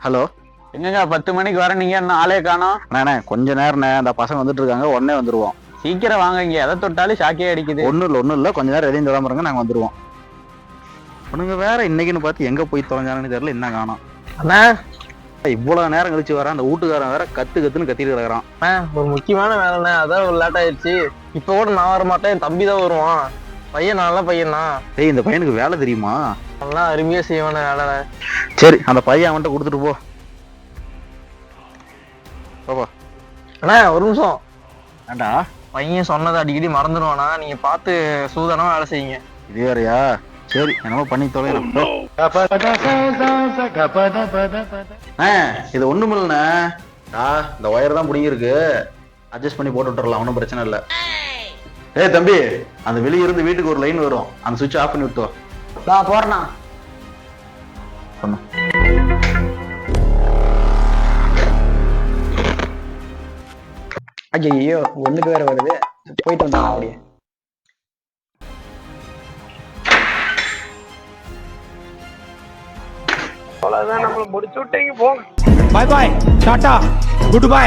Hello. எங்கங்க 10 மணிக்கு வர நீங்க என்ன ஆளே காணோம்? அண்ணே கொஞ்ச நேரம்ண்ணே, அந்த பசங்க வந்துட்டு இருக்காங்க, உடனே வந்துருவோம். சீக்கிரம் வாங்க, இங்க எதை தொட்டாலும் ஷாக்கே அடிக்குது. ஒன்றும் இல்லை, கொஞ்ச நேரம் எதையும் தொடாம இருங்க, நாங்கள் வந்துருவோம். உனங்க வேற இன்னைக்குன்னு பார்த்து எங்க போய் தொலைஞ்சானு தெரியல, என்ன காணோம். அண்ணா இவ்வளவு நேரம் கழிச்சு வர அந்த வீட்டுக்காரன் வேற கத்துன்னு கத்திட்டு கிடக்குறான். ஒரு முக்கியமான வேலைண்ணே, அதான் ஒரு லேட் ஆயிடுச்சு. இப்ப கூட நான் வர மாட்டேன், என் தம்பி தான் வருவான். பையன் நல்ல பையனா. ஏய், இந்த பையனுக்கு வேலை தெரியுமா? நல்லா அருமையா செய்வான வேலை. சரி, அந்த பையன் அவன்கிட்ட கொடுத்துட்டு போ. பாப்பா. அண்ணா ஒரு நிமிஷம். ஏண்டா பையன் சொன்னதை அடிக்கடி மறந்துடுவானா, நீங்க பார்த்து சூதானமா வேலை செய்யுங்க. இது வேறையா? சரி, என்னமோ பண்ணி தொலைறேன். இது ஒண்ணும் இல்லைண்ணே, இந்த ஒயர் தான் பிடிங்கிருக்கு, அட்ஜஸ்ட் பண்ணி போட்டு விட்டுறலாம், ஒன்றும் பிரச்சனை இல்லை. ஏய் தம்பி, அந்த வெளியே இருந்து வீட்டுக்கு ஒரு லைன் வரும், அந்த சுவிட்ச் ஆஃப் பண்ணி விட்டோம். நான் போறேண்ணா. ஐயோ, ஒண்ணுக்கு வேற வருது, போயிட்டு வந்தா அப்படியே. அவ்வளவுதான், நம்மள முடிச்சு விட்டீங்க, போங்க. பாய் பாய், டாடா, குட் பை.